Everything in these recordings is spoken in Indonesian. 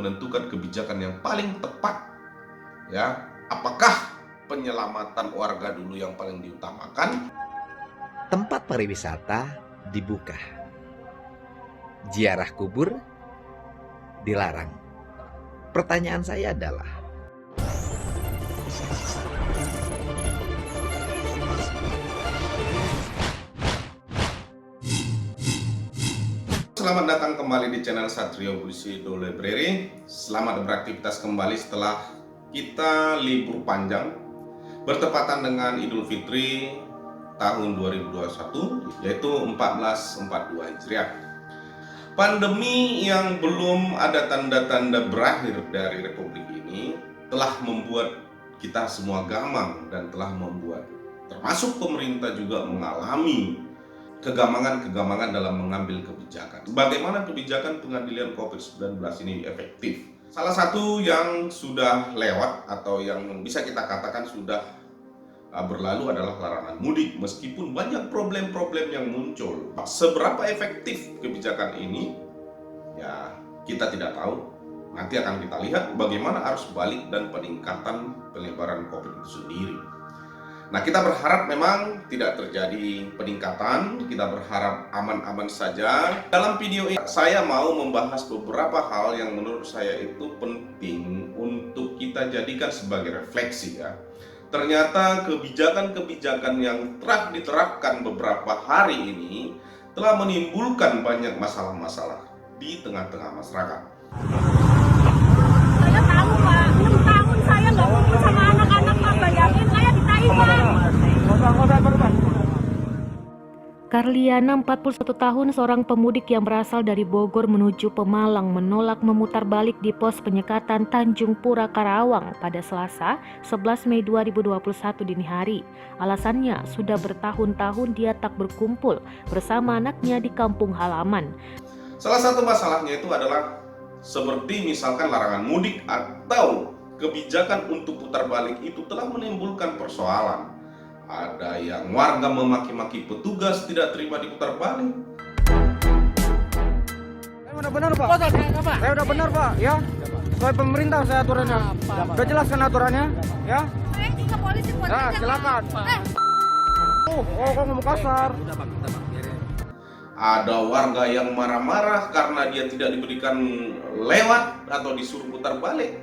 menentukan kebijakan yang paling tepat. Ya, apakah penyelamatan warga dulu yang paling diutamakan? Tempat pariwisata dibuka, ziarah kubur dilarang. Pertanyaan saya adalah, selamat datang kembali di channel Satrio Bushido Library. Selamat beraktivitas kembali setelah kita libur panjang bertepatan dengan Idul Fitri tahun 2021, yaitu 1442 Hijriah. Pandemi yang belum ada tanda-tanda berakhir dari Republik ini telah membuat kita semua gamang dan telah membuat termasuk pemerintah juga mengalami kegamangan dalam mengambil kebijakan. Bagaimana kebijakan pengendalian COVID-19 ini efektif? Salah satu yang sudah lewat atau yang bisa kita katakan sudah berlalu adalah larangan mudik, meskipun banyak problem-problem yang muncul. Seberapa efektif kebijakan ini? Ya, kita tidak tahu. Nanti akan kita lihat bagaimana arus balik dan peningkatan penyebaran COVID itu sendiri. Nah, kita berharap memang tidak terjadi peningkatan, kita berharap aman-aman saja. Dalam video ini saya mau membahas beberapa hal yang menurut saya itu penting untuk kita jadikan sebagai refleksi ya. Ternyata kebijakan-kebijakan yang telah diterapkan beberapa hari ini telah menimbulkan banyak masalah-masalah di tengah-tengah masyarakat. Saya tahu Pak, 6 tahun saya nggak kumpul sama anak-anak Pak, bayangin saya di Taiwan. Karliana, 41 tahun, seorang pemudik yang berasal dari Bogor menuju Pemalang, menolak memutar balik di pos penyekatan Tanjung Pura Karawang pada Selasa 11 Mei 2021 dini hari. Alasannya, sudah bertahun-tahun dia tak berkumpul bersama anaknya di kampung halaman. Salah satu masalahnya itu adalah seperti misalkan larangan mudik atau kebijakan untuk putar balik itu telah menimbulkan persoalan. Ada yang warga memaki-maki petugas tidak terima diputar balik. Saya udah benar Pak. Saya udah benar Pak, ya. Sesuai pemerintah saya aturannya. Udah jelas kan aturannya, ya. Saya juga polisi buat Nah, silakan. Kok ngomong kasar? Ada warga yang marah-marah karena dia tidak diberikan lewat atau disuruh putar balik.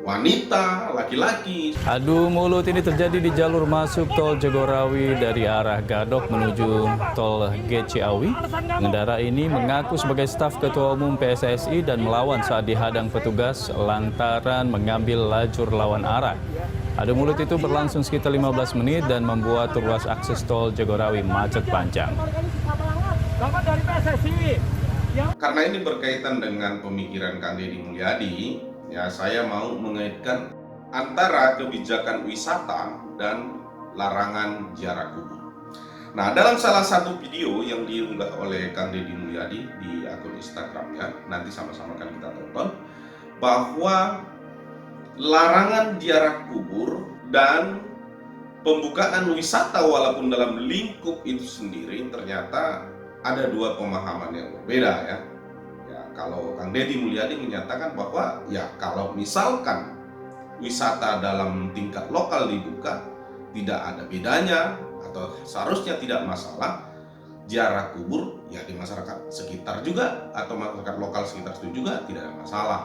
Wanita, laki-laki. Adu mulut ini terjadi di jalur masuk tol Jagorawi dari arah Gadok menuju tol Ciawi. Pengendara ini mengaku sebagai staf Ketua Umum PSSI dan melawan saat dihadang petugas lantaran mengambil lajur lawan arah. Adu mulut itu berlangsung sekitar 15 menit dan membuat ruas akses tol Jagorawi macet panjang. Karena ini berkaitan dengan pemikiran Kang Deddy Mulyadi, ya, saya mau mengaitkan antara kebijakan wisata dan larangan ziarah kubur. Nah, dalam salah satu video yang diunggah oleh Kang Deddy Mulyadi di akun Instagramnya, nanti sama-sama akan kita tonton, bahwa larangan ziarah kubur dan pembukaan wisata walaupun dalam lingkup itu sendiri ternyata ada dua pemahaman yang berbeda ya. Kalau Kang Deddy Mulyadi menyatakan bahwa ya kalau misalkan wisata dalam tingkat lokal dibuka tidak ada bedanya atau seharusnya tidak masalah, ziarah kubur ya di masyarakat sekitar juga atau masyarakat lokal sekitar itu juga tidak ada masalah.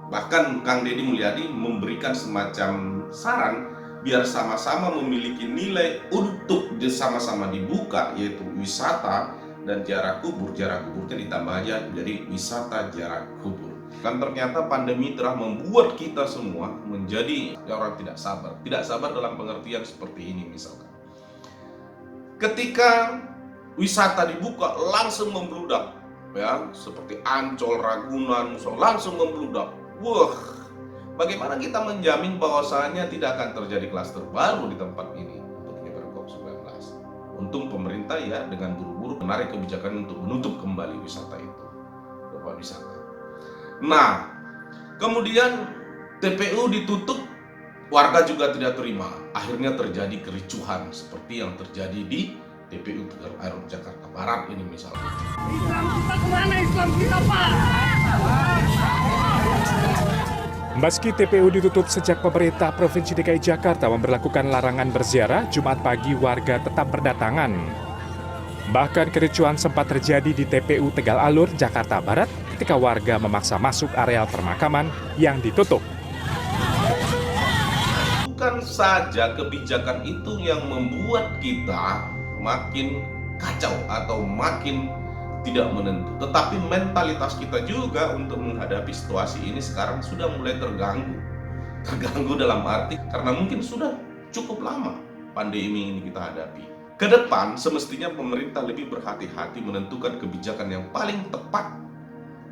Bahkan Kang Deddy Mulyadi memberikan semacam saran biar sama-sama memiliki nilai untuk sama-sama dibuka, yaitu wisata dan ziarah kuburnya ditambah aja menjadi wisata ziarah kubur. Dan ternyata pandemi telah membuat kita semua menjadi orang tidak sabar dalam pengertian seperti ini misalkan. Ketika wisata dibuka langsung membludak, ya, seperti Ancol, Ragunan, langsung membludak. Wah, bagaimana kita menjamin bahwasanya tidak akan terjadi klaster baru di tempat ini untuk penyebaran COVID-19? Untung pemerintah ya dengan buru-buru menarik kebijakan untuk menutup kembali wisata itu, tempat wisata. Nah, kemudian TPU ditutup, warga juga tidak terima. Akhirnya terjadi kericuhan seperti yang terjadi di TPU Tegal Alur Jakarta Barat ini misalnya. Islam kita kemana? Islam kita, Pak? Meski TPU ditutup sejak pemerintah Provinsi DKI Jakarta memberlakukan larangan berziarah, Jumat pagi warga tetap berdatangan. Bahkan kericuhan sempat terjadi di TPU Tegal Alur, Jakarta Barat ketika warga memaksa masuk areal permakaman yang ditutup. Bukan saja kebijakan itu yang membuat kita makin kacau atau makin tidak menentu, tetapi mentalitas kita juga untuk menghadapi situasi ini sekarang sudah mulai terganggu. Terganggu dalam arti karena mungkin sudah cukup lama pandemi ini kita hadapi. Ke depan semestinya pemerintah lebih berhati-hati menentukan kebijakan yang paling tepat.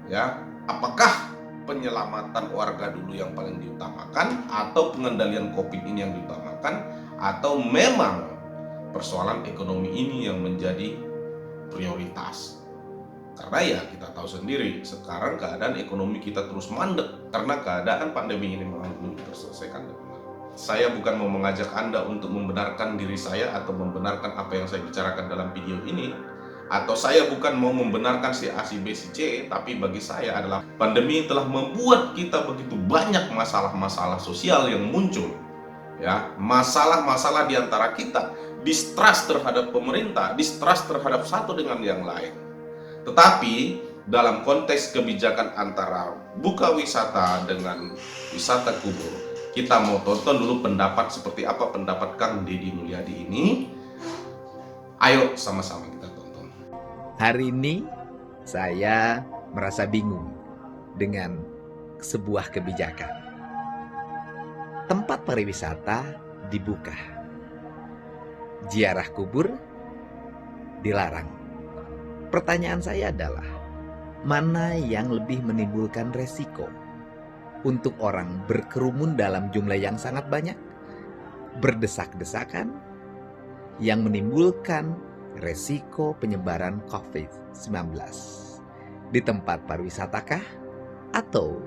Ya, apakah penyelamatan warga dulu yang paling diutamakan atau pengendalian COVID ini yang diutamakan, atau memang persoalan ekonomi ini yang menjadi prioritas? Karena ya kita tahu sendiri sekarang keadaan ekonomi kita terus mandek karena keadaan pandemi ini memang belum terselesaikan. Saya bukan mau mengajak Anda untuk membenarkan diri saya atau membenarkan apa yang saya bicarakan dalam video ini, atau saya bukan mau membenarkan si A, si B, si C, tapi bagi saya adalah pandemi telah membuat kita begitu banyak masalah-masalah sosial yang muncul. Ya, masalah-masalah di antara kita, distrust terhadap pemerintah, distrust terhadap satu dengan yang lain. Tetapi dalam konteks kebijakan antara buka wisata dengan wisata kubur, kita mau tonton dulu pendapat seperti apa pendapat Kang Deddy Mulyadi ini. Ayo sama-sama kita tonton. Hari ini saya merasa bingung dengan sebuah kebijakan. Tempat pariwisata dibuka, ziarah kubur dilarang. Pertanyaan saya adalah, mana yang lebih menimbulkan resiko? Untuk orang berkerumun dalam jumlah yang sangat banyak, berdesak-desakan, yang menimbulkan resiko penyebaran COVID-19 di tempat pariwisatakah atau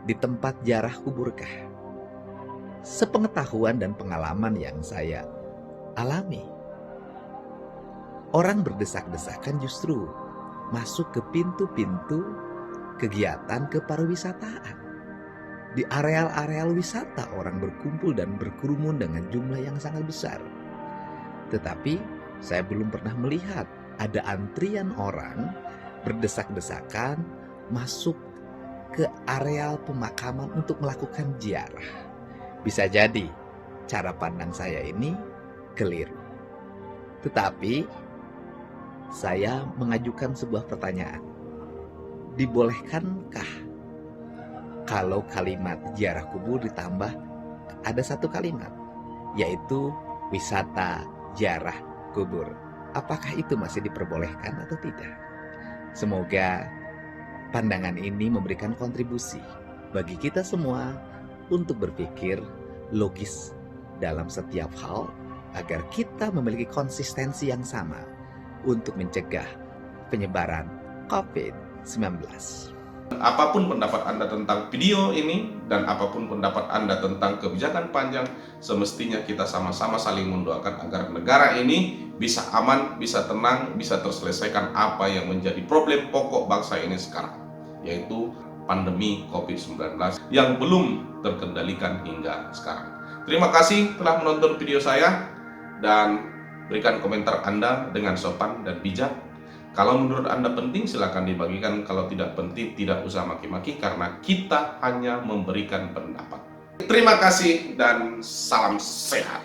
di tempat ziarah kuburkah? Sepengetahuan dan pengalaman yang saya alami, orang berdesak-desakan justru masuk ke pintu-pintu kegiatan kepariwisataan. Di areal-areal wisata orang berkumpul dan berkerumun dengan jumlah yang sangat besar. Tetapi saya belum pernah melihat ada antrian orang berdesak-desakan masuk ke areal pemakaman untuk melakukan ziarah. Bisa jadi cara pandang saya ini keliru. Tetapi saya mengajukan sebuah pertanyaan. Dibolehkankah kalau kalimat ziarah kubur ditambah ada satu kalimat, yaitu wisata ziarah kubur? Apakah itu masih diperbolehkan atau tidak? Semoga pandangan ini memberikan kontribusi bagi kita semua untuk berpikir logis dalam setiap hal agar kita memiliki konsistensi yang sama untuk mencegah penyebaran COVID-19. Apapun pendapat Anda tentang video ini dan apapun pendapat Anda tentang kebijakan panjang, semestinya kita sama-sama saling mendoakan agar negara ini bisa aman, bisa tenang, bisa terselesaikan apa yang menjadi problem pokok bangsa ini sekarang, yaitu pandemi COVID-19 yang belum terkendalikan hingga sekarang. Terima kasih telah menonton video saya dan berikan komentar Anda dengan sopan dan bijak. Kalau menurut Anda penting, silakan dibagikan. Kalau tidak penting, tidak usah maki-maki karena kita hanya memberikan pendapat. Terima kasih dan salam sehat.